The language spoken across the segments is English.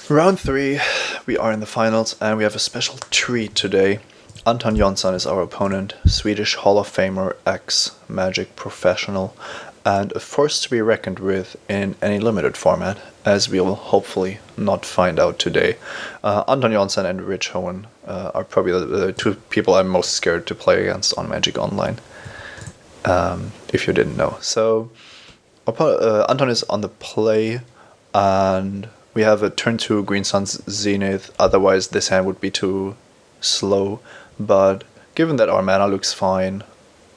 Round 3, we are in the finals and we have a special treat today. Anton Jonsson is our opponent, Swedish Hall of Famer, ex-Magic professional, and a force to be reckoned with in any limited format, as we will hopefully not find out today. Anton Jonsson and Rich Hohen are probably the two people I'm most scared to play against on Magic Online, if you didn't know. So, Anton is on the play, and we have a turn 2 Green Sun's Zenith, otherwise this hand would be too slow, but given that our mana looks fine,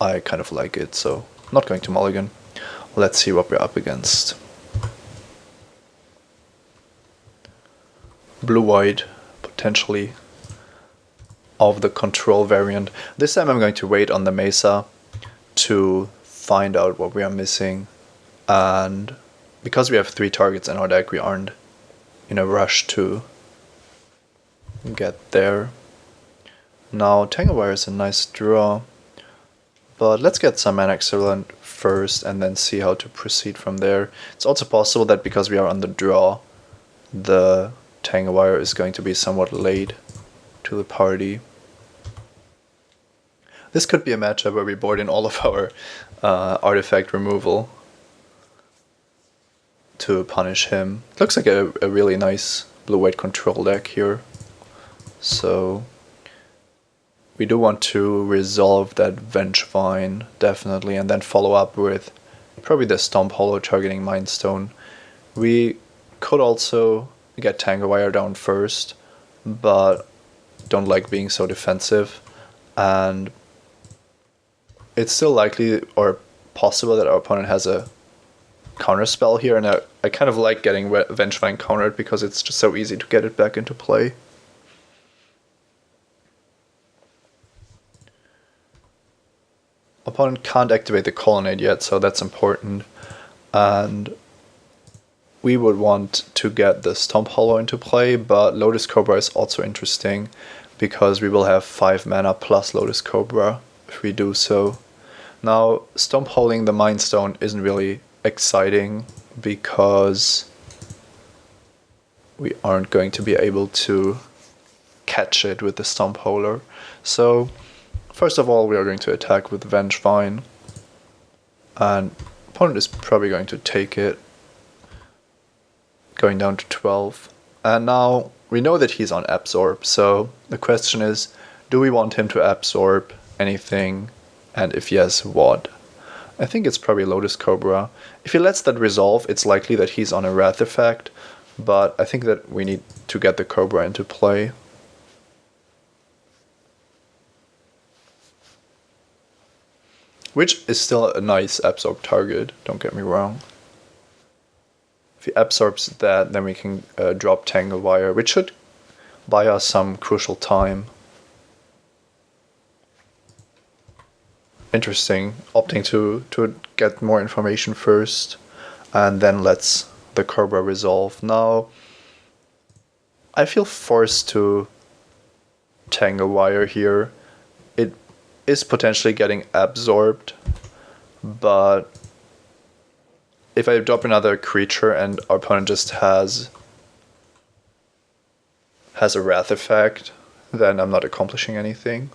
I kind of like it, so I'm not going to mulligan. Let's see what we're up against. Blue-white, potentially, of the control variant. This time I'm going to wait on the Mesa to find out what we are missing, and because we have 3 targets in our deck, we aren't in a rush to get there. Now, Tanglewire is a nice draw, but let's get some mana Sel'n first and then see how to proceed from there. It's also possible that because we are on the draw, the Tanglewire is going to be somewhat late to the party. This could be a matchup where we board in all of our artifact removal to punish him. It looks like a really nice blue-white control deck here. So we do want to resolve that Vengevine, definitely, and then follow up with probably the Stomp Hollow targeting Mindstone. We could also get Tanglewire down first, but don't like being so defensive, and it's still likely or possible that our opponent has a counter spell here, and I kind of like getting Vengevine countered because it's just so easy to get it back into play. Opponent can't activate the Colonnade yet, so that's important, and we would want to get the Stomp Hollow into play, but Lotus Cobra is also interesting because we will have 5 mana plus Lotus Cobra if we do so. Now, Stomp Holding the Mind Stone isn't really exciting because we aren't going to be able to catch it with the Stomp Holder. So, first of all, we are going to attack with Vengevine, and opponent is probably going to take it, going down to 12. And now we know that he's on Absorb, so the question is, do we want him to absorb anything, and if yes, what? I think it's probably Lotus Cobra. If he lets that resolve, it's likely that he's on a Wrath effect, but I think that we need to get the Cobra into play. Which is still a nice absorb target, don't get me wrong. If he absorbs that, then we can drop Tanglewire, which should buy us some crucial time. Interesting, opting to get more information first, and then lets the Cobra resolve. Now, I feel forced to Tanglewire here. It is potentially getting absorbed, but if I drop another creature and our opponent just has a Wrath effect, then I'm not accomplishing anything.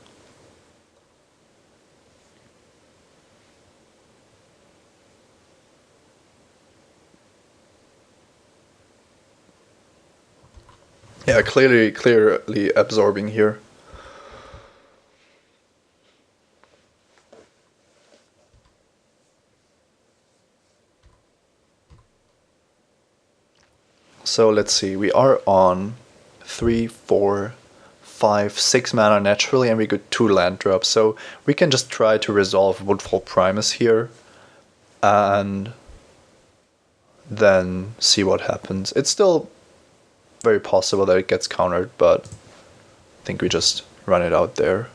Yeah, clearly absorbing here. So let's see, we are on 3, 4, 5, 6 mana naturally, and we get 2 land drops. So we can just try to resolve Woodfall Primus here, and then see what happens. It's still very possible that it gets countered, but I think we just run it out there.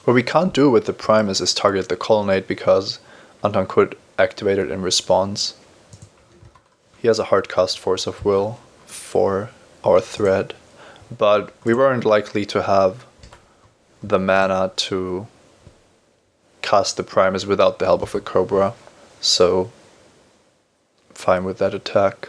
What we can't do with the Primus is target the Colonnade because Anton could activated in response. He has a hard cast Force of Will for our threat, but we weren't likely to have the mana to cast the Primus without the help of the Cobra, so fine with that attack.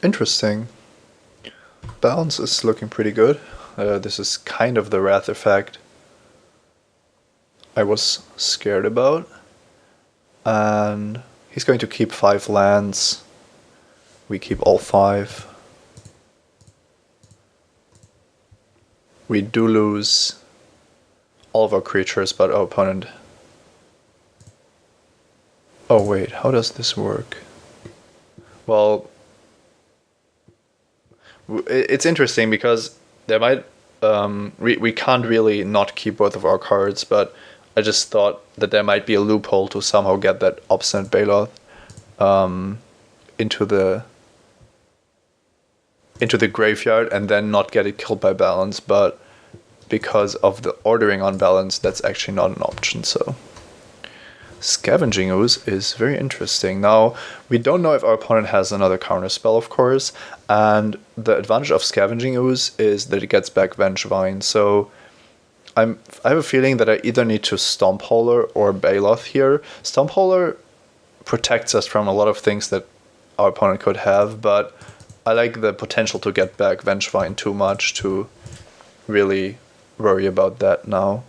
Interesting. Balance is looking pretty good. This is kind of the Wrath effect I was scared about. And he's going to keep 5 lands. We keep all 5. We do lose all of our creatures, but our opponent... Oh wait, how does this work? Well, it's interesting because there might... we can't really not keep both of our cards, but I just thought that there might be a loophole to somehow get that Obstinate Baloth into the graveyard and then not get it killed by balance, but because of the ordering on balance, that's actually not an option. So Scavenging Ooze is very interesting. Now, we don't know if our opponent has another counter spell, of course, and the advantage of Scavenging Ooze is that it gets back Vengevine, so I have a feeling that I either need to Stomphauler or Baloth here. Stomphauler protects us from a lot of things that our opponent could have, but I like the potential to get back Vengevine too much to really worry about that now.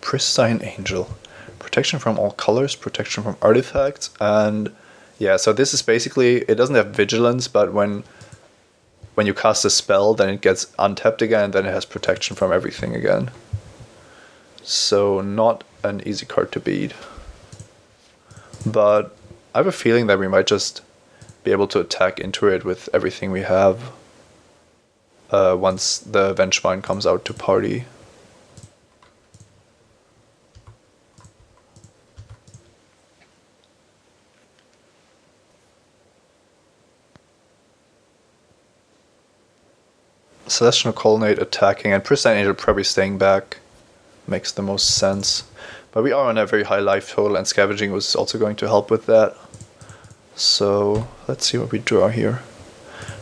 Pristine Angel. Protection from all colors, protection from artifacts, and yeah, so this is basically, it doesn't have vigilance, but when you cast a spell, then it gets untapped again, and then it has protection from everything again. So not an easy card to beat. But I have a feeling that we might just be able to attack into it with everything we have once the Vengevine comes out to party. Celestial Colonnade attacking and Pristine Angel probably staying back makes the most sense. But we are on a very high life total, and Scavenging was also going to help with that. So let's see what we draw here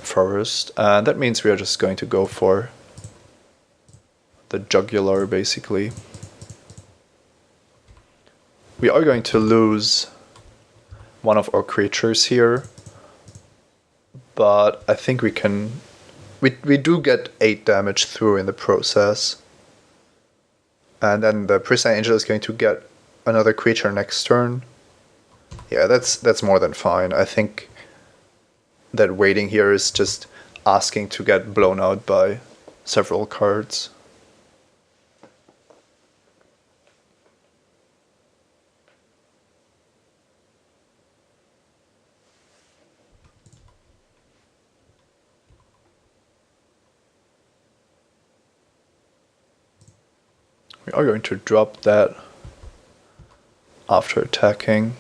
first. And that means we are just going to go for the Jugular, basically. We are going to lose one of our creatures here, but I think we can... We do get 8 damage through in the process. And then the Pristine Angel is going to get another creature next turn. Yeah, that's more than fine. I think that waiting here is just asking to get blown out by several cards. We are going to drop that after attacking.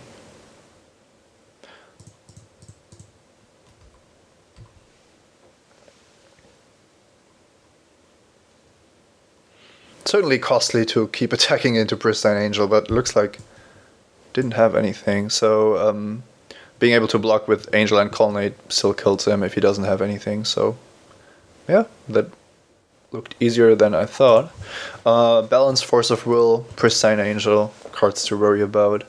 Certainly costly to keep attacking into Pristine Angel, but looks like didn't have anything. So being able to block with Angel and Colonnade still kills him if he doesn't have anything. So yeah, that looked easier than I thought. Balance, Force of Will, Pristine Angel, cards to worry about,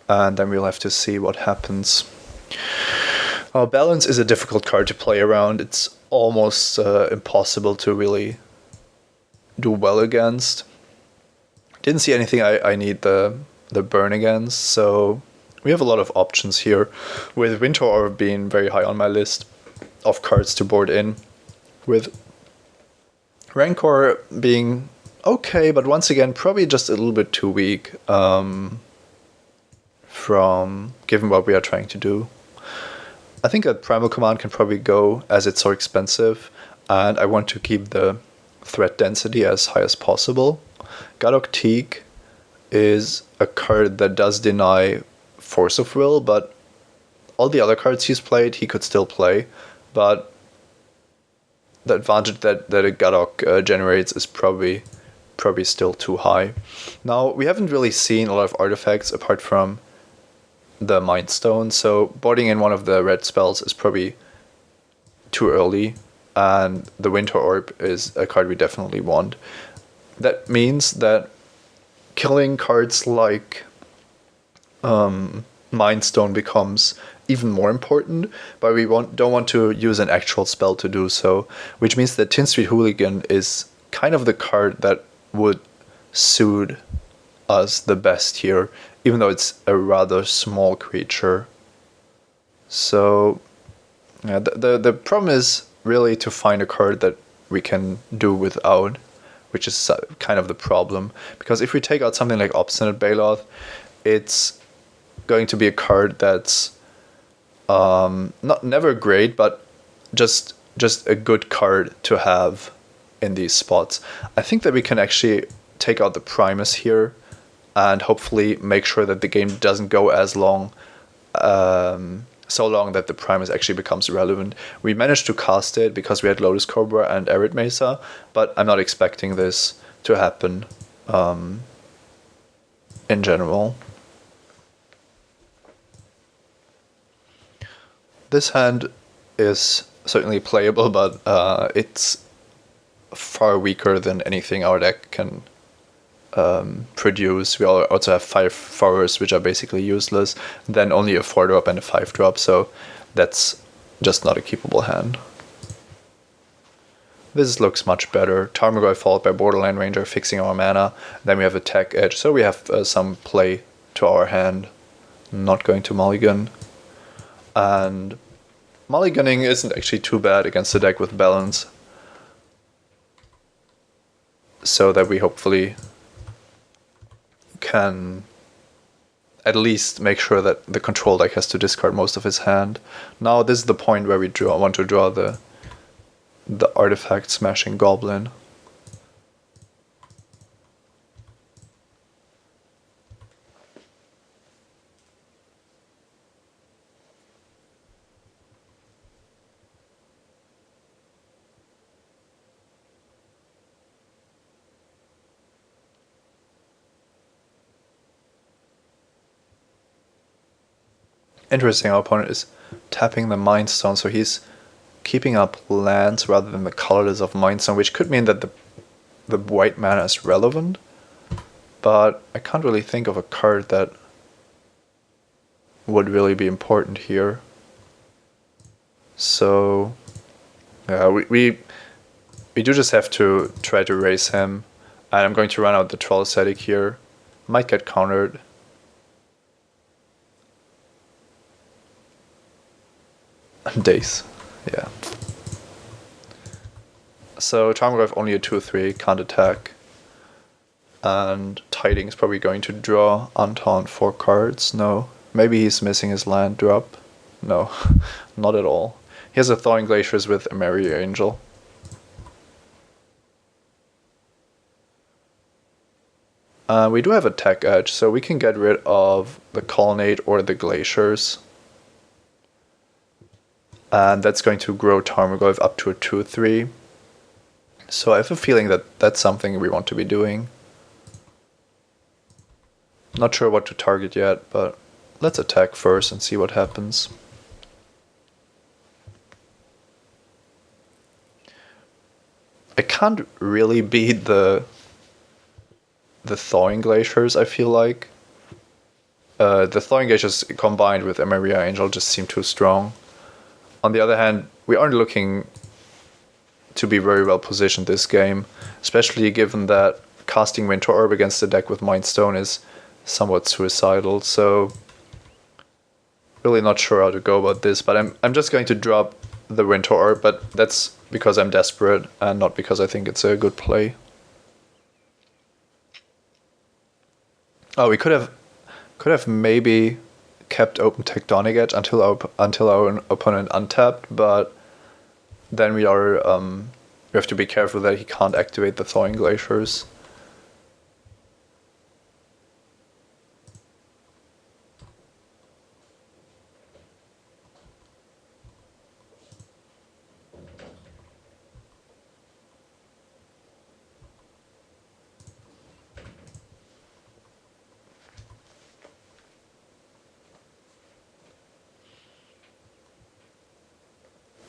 and then we'll have to see what happens. Balance is a difficult card to play around. It's almost impossible to really do well against. Didn't see anything I need the burn against, so we have a lot of options here, with Winter Orb being very high on my list of cards to board in, with Rancor being okay, but once again, probably just a little bit too weak. from given what we are trying to do. I think that Primal Command can probably go as it's so expensive, and I want to keep the threat density as high as possible. Gadok Teak is a card that does deny Force of Will, but all the other cards he's played, he could still play. But the advantage that a Gadok generates is probably still too high. Now, we haven't really seen a lot of artifacts apart from the Mind Stone, so boarding in one of the red spells is probably too early, and the Winter Orb is a card we definitely want. That means that killing cards like Mind Stone becomes even more important, but we don't want to use an actual spell to do so, which means that Tin Street Hooligan is kind of the card that would suit us the best here, even though it's a rather small creature. So yeah, the problem is really to find a card that we can do without, which is kind of the problem. Because if we take out something like Obstinate Baloth, it's going to be a card that's never great, but just a good card to have in these spots. I think that we can actually take out the Primus here and hopefully make sure that the game doesn't go as long, so long that the Primus actually becomes relevant. We managed to cast it because we had Lotus Cobra and Arid Mesa, but I'm not expecting this to happen in general. This hand is certainly playable, but it's far weaker than anything our deck can produce. We also have 5 4s, which are basically useless, then only a 4-drop and a 5-drop, so that's just not a keepable hand. This looks much better. Tarmogoyf followed by Borderland Ranger, fixing our mana. Then we have Attack Edge, so we have some play to our hand. Not going to mulligan. And mulliganing isn't actually too bad against a deck with balance, so that we hopefully can at least make sure that the control deck has to discard most of his hand. Now this is the point where we want to draw the artifact smashing goblin. Interesting, our opponent is tapping the Mind Stone, so he's keeping up lands rather than the colorless of Mind Stone, which could mean that the white mana is relevant, but I can't really think of a card that would really be important here. So yeah, we do just have to try to raise him, and I'm going to run out the Troll Ascetic here. Might get countered. Days, yeah. So Tarmogoyf only a 2/3, can't attack. And Tiding is probably going to draw untaunt 4 cards. No. Maybe he's missing his land drop. No, not at all. He has a Thawing Glaciers with a Merry Angel. We do have Attack Edge, so we can get rid of the Colonnade or the Glaciers. And that's going to grow Tarmogoyf up to a 2/3. So I have a feeling that that's something we want to be doing. Not sure what to target yet, but let's attack first and see what happens. I can't really beat the Thawing Glaciers, I feel like. The Thawing Glaciers combined with Emeria Angel just seem too strong. On the other hand, we aren't looking to be very well positioned this game, especially given that casting Winter Orb against a deck with Mind Stone is somewhat suicidal, so really not sure how to go about this, but I'm just going to drop the Winter Orb, but that's because I'm desperate and not because I think it's a good play. Oh, we could have maybe kept open Tectonic Edge until our opponent untapped, but then we have to be careful that he can't activate the Thawing Glaciers.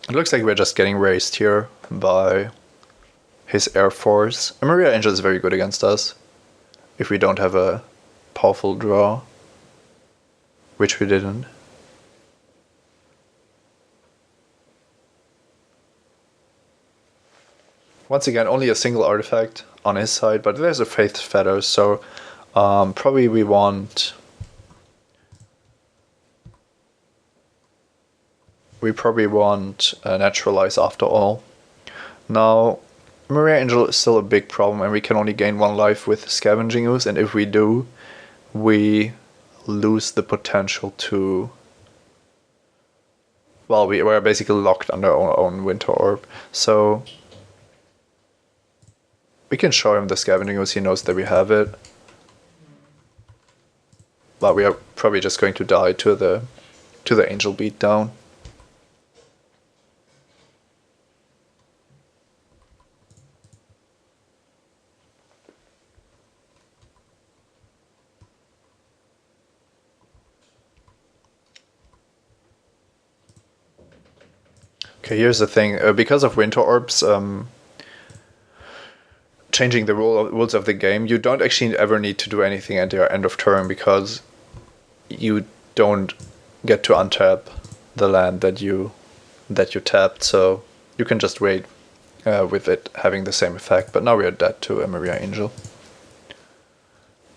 It looks like we're just getting raised here by his Air Force. Maria Angel is very good against us if we don't have a powerful draw, which we didn't. Once again, only a single artifact on his side, but there's a Faith Feather, so probably we want... We probably want Naturalize after all. Now, Maria Angel is still a big problem, and we can only gain 1 life with Scavenging Ooze, and if we do, we lose the potential to... Well, we're basically locked under our own Winter Orb, so... We can show him the Scavenging Ooze, he knows that we have it. But we are probably just going to die to the Angel Beatdown. Okay, here's the thing. Because of Winter Orbs changing the rules of the game, you don't actually ever need to do anything at your end of turn, because you don't get to untap the land that you tapped, so you can just wait with it having the same effect. But now we are dead to a Maria Angel.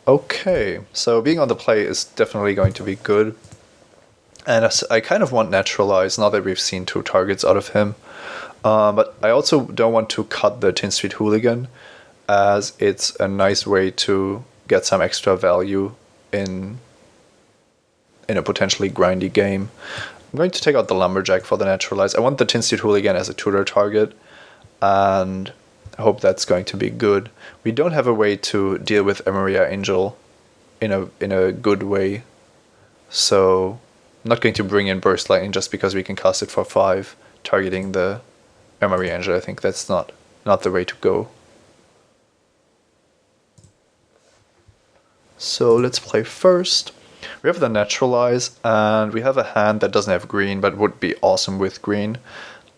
Okay, so being on the play is definitely going to be good. And I kind of want Naturalize, now that we've seen 2 targets out of him. But I also don't want to cut the Tin Street Hooligan, as it's a nice way to get some extra value in a potentially grindy game. I'm going to take out the Lumberjack for the Naturalize. I want the Tin Street Hooligan as a tutor target, and I hope that's going to be good. We don't have a way to deal with a Maria Angel in a good way, so I'm not going to bring in Burst Lightning just because we can cast it for 5, targeting the Maria Angel. I think that's not the way to go. So let's play first. We have the Naturalize, and we have a hand that doesn't have green, but would be awesome with green.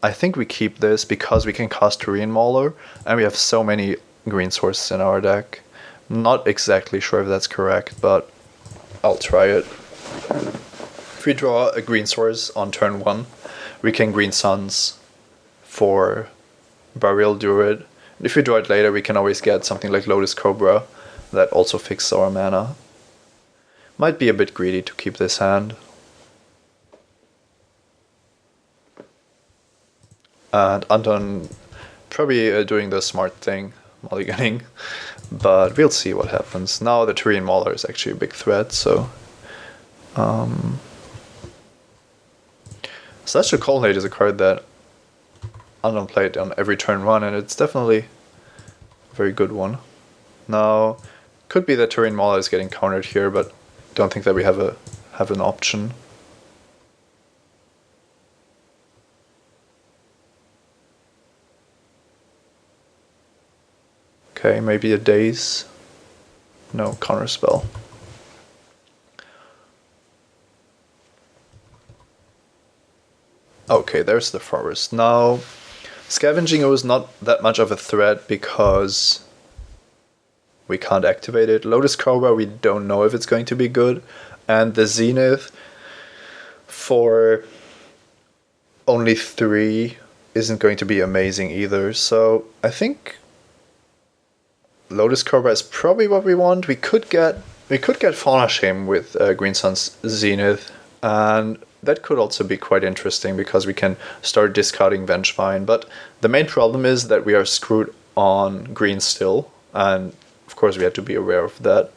I think we keep this because we can cast Terrain Mauler, and we have so many green sources in our deck. Not exactly sure if that's correct, but I'll try it. If we draw a green source on turn 1, we can Green Suns for Burial Druid. And if we draw it later, we can always get something like Lotus Cobra that also fixes our mana. Might be a bit greedy to keep this hand. And Anton probably doing the smart thing, mulliganing, but we'll see what happens. Now the Terrain Mauler is actually a big threat, so... Celestial Colonnade is a card that Anton played on every turn 1, and it's definitely a very good one. Now, could be that Terrain Mauler is getting countered here, but don't think that we have an option. Okay, maybe a Daze. No, Counterspell. Okay, there's the forest. Now, Scavenging Ooze is not that much of a threat because we can't activate it. Lotus Cobra, we don't know if it's going to be good. And the Zenith for only 3 isn't going to be amazing either. So I think Lotus Cobra is probably what we want. We could get Fauna Shame with Green Sun's Zenith, and that could also be quite interesting because we can start discarding Vengevine. But the main problem is that we are screwed on green still, and of course we have to be aware of that.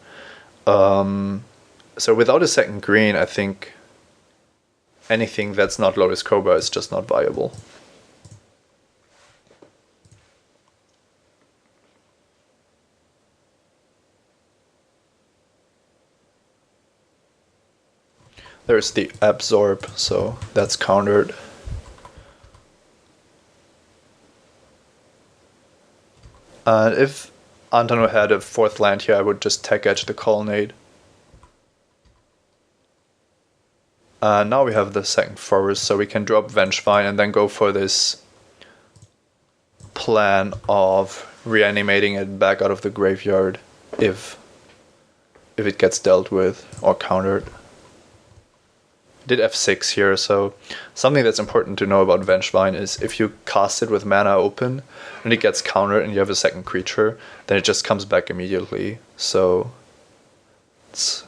So without a second green, I think anything that's not Lotus Cobra is just not viable. There's the Absorb, so that's countered. And if Anton had a 4th land here, I would just tech edge the Colonnade. Now we have the 2nd forest, so we can drop Vengevine and then go for this plan of reanimating it back out of the graveyard if it gets dealt with or countered. Did F6 here, so something that's important to know about Vengevine is if you cast it with mana open and it gets countered and you have a 2nd creature, then it just comes back immediately. So it's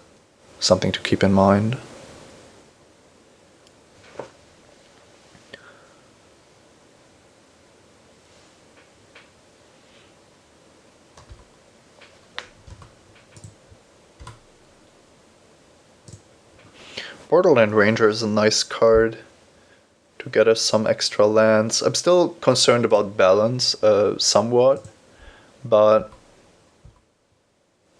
something to keep in mind. Borderland Ranger is a nice card to get us some extra lands. I'm still concerned about balance somewhat, but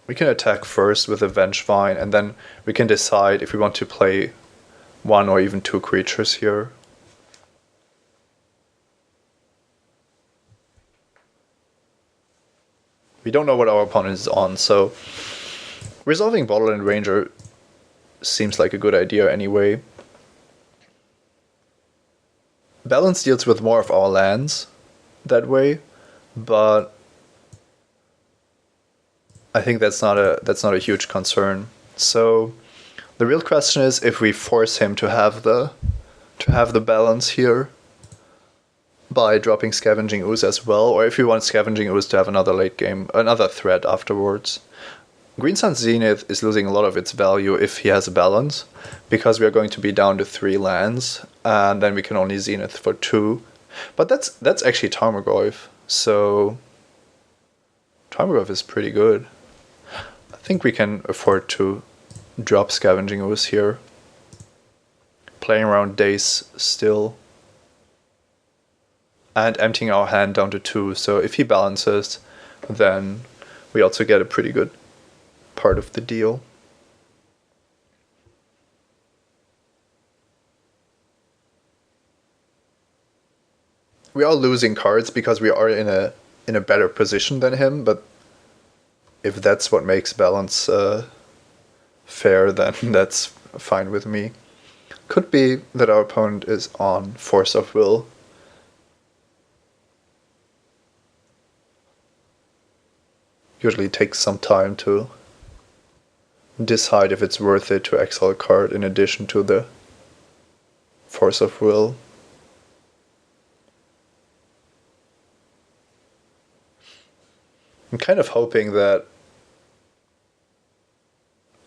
we can attack first with a Vengevine and then we can decide if we want to play 1 or even 2 creatures here. We don't know what our opponent is on, so resolving Borderland Ranger seems like a good idea anyway. Balance deals with more of our lands that way, but I think that's not a huge concern. So the real question is if we force him to have the balance here by dropping Scavenging Ooze as well, or if we want Scavenging Ooze to have another threat afterwards. Green Sun's Zenith is losing a lot of its value if he has a balance, because we are going to be down to 3 lands, and then we can only Zenith for 2. But that's actually Tarmogoyf, so Tarmogoyf is pretty good. I think we can afford to drop Scavenging Ooze here. Playing around Daze still. And emptying our hand down to 2, so if he balances, then we also get a pretty good part of the deal. We are losing cards because we are in a better position than him, but if that's what makes balance fair, then that's fine with me. Could be that our opponent is on Force of Will. Usually takes some time to decide if it's worth it to exile a card in addition to the Force of Will. I'm kind of hoping that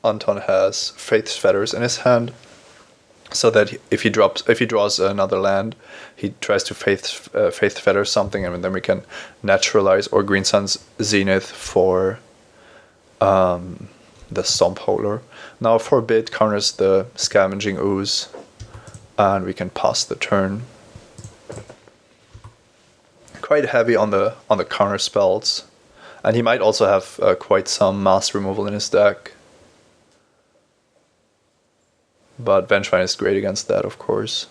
Anton has Faith's Fetters in his hand, so that if he draws another land, he tries to Faith Fetter something, and then we can naturalize or Green Sun's Zenith for the Stompholer. Now Forbid counters the Scavenging Ooze, and we can pass the turn. Quite heavy on the counter spells, and he might also have quite some mass removal in his deck. But Vengevine is great against that, of course.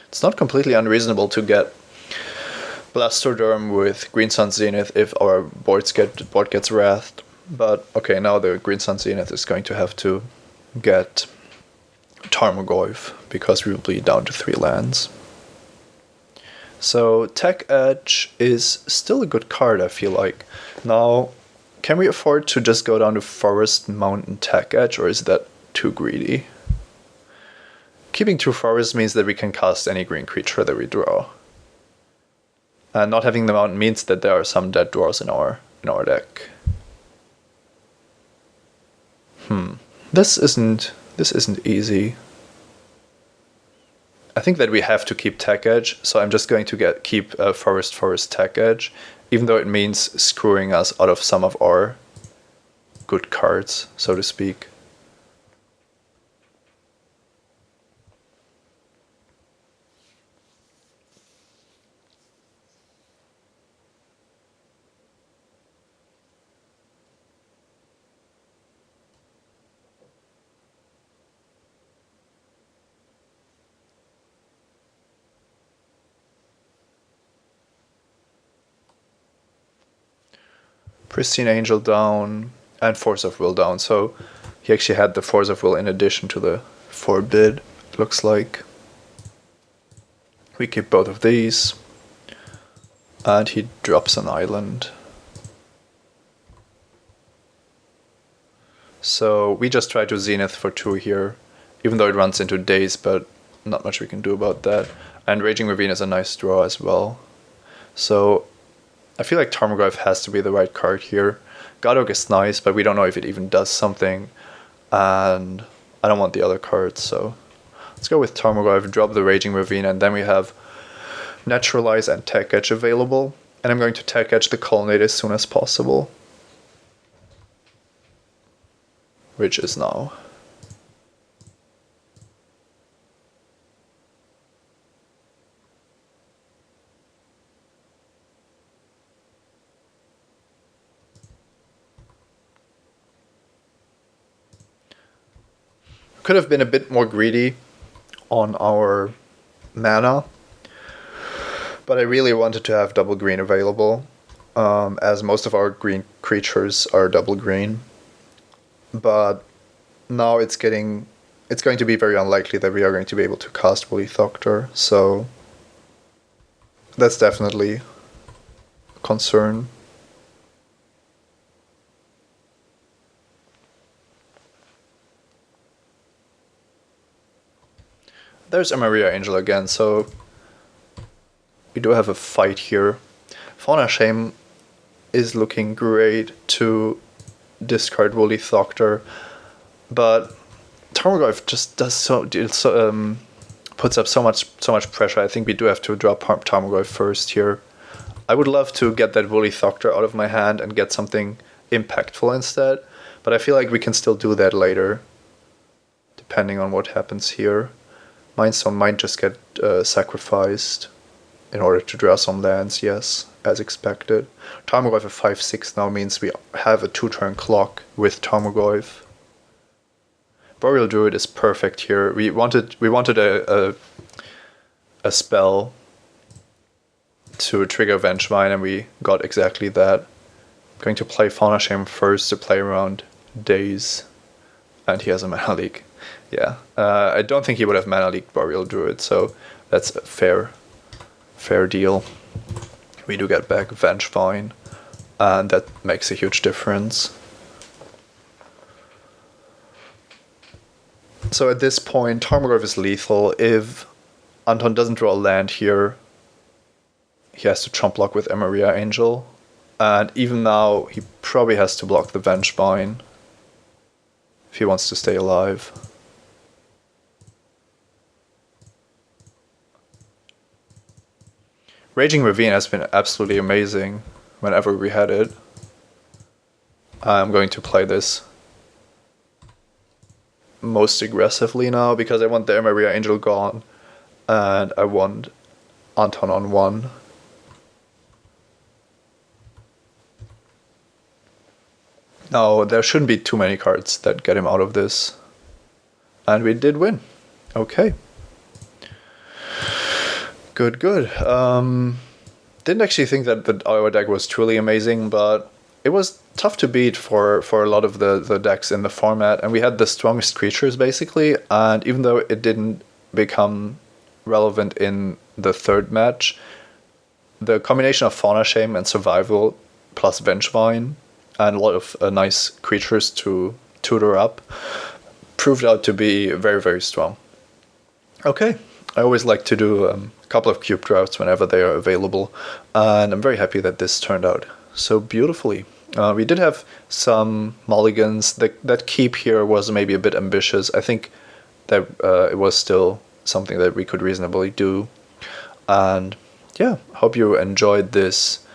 It's not completely unreasonable to get Blastoderm with Green Sun Zenith if our board gets wrathed. But okay, now the Green Sun Zenith is going to have to get Tarmogoyf because we will be down to 3 lands. So Tech Edge is still a good card, I feel like. Now, can we afford to just go down to Forest, Mountain, Tech Edge, or is that too greedy? Keeping 2 forests means that we can cast any green creature that we draw. And not having the mountain means that there are some dead dwarves in our deck. This isn't easy. I think that we have to keep Tech Edge, so I'm just going to keep Forest Tech Edge, even though it means screwing us out of some of our good cards, so to speak. Pristine Angel down and Force of Will down. So he actually had the Force of Will in addition to the Forbid, looks like. We keep both of these. And he drops an island. So we just try to Zenith for 2 here, even though it runs into Daze, but not much we can do about that. And Raging Ravine is a nice draw as well. So I feel like Tarmogoyf has to be the right card here. Godog is nice, but we don't know if it even does something. And I don't want the other cards, so let's go with Tarmogoyf, drop the Raging Ravine, and then we have Naturalize and Tech Edge available. And I'm going to Tech Edge the Colonnade as soon as possible. Which is now. Could have been a bit more greedy on our mana, but I really wanted to have double green available, as most of our green creatures are double green. But now it's going to be very unlikely that we are going to be able to cast Woolly Thoctor, so that's definitely a concern. There's a Maria Angel again, so we do have a fight here. Fauna Shame is looking great to discard Woolly Thoctor, but Tarmogoyf just puts up so much pressure. I think we do have to drop Tarmogoyf first here. I would love to get that Woolly Thoctor out of my hand and get something impactful instead, but I feel like we can still do that later, depending on what happens here. Mindstone might just get sacrificed in order to draw some lands, yes, as expected. Tarmogoyf at 5/6 now means we have a 2-turn clock with Tarmogoyf. Boreal Druid is perfect here. We wanted a spell to trigger Vengevine, and we got exactly that. I'm going to play Fauna Shame first to play around Daze, and he has a Mana Leak. Yeah, I don't think he would have Mana Leaked Boreal Druid, so that's a fair deal. We do get back Vengevine, and that makes a huge difference. So at this point, Tarmogoyf is lethal. If Anton doesn't draw a land here, he has to chump block with Maria Angel. And even now, he probably has to block the Vengevine if he wants to stay alive. Raging Ravine has been absolutely amazing whenever we had it. I'm going to play this most aggressively now because I want the Maria Angel gone and I want Anton on 1. Now, there shouldn't be too many cards that get him out of this. And we did win. Okay. Good. Didn't actually think that our deck was truly amazing, but it was tough to beat for a lot of the decks in the format, and we had the strongest creatures basically, and even though it didn't become relevant in the third match, the combination of Fauna Shame and Survival plus Vengevine and a lot of nice creatures to tutor up proved out to be very, very strong. Okay, I always like to do a couple of cube drafts whenever they are available, and I'm very happy that this turned out so beautifully. We did have some mulligans. That keep here was maybe a bit ambitious. I think that it was still something that we could reasonably do. And yeah, hope you enjoyed this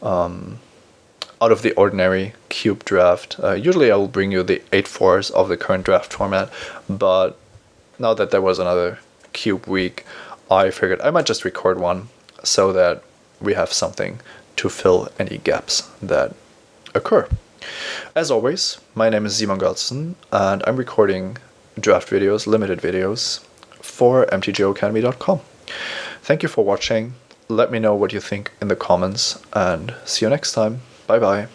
out of the ordinary cube draft. Usually I will bring you the 8-4s of the current draft format, but now that there was another cube week, I figured I might just record one so that we have something to fill any gaps that occur. As always, my name is Simon Goldson, and I'm recording draft videos, limited videos, for mtgoacademy.com. Thank you for watching. Let me know what you think in the comments, and see you next time. Bye bye.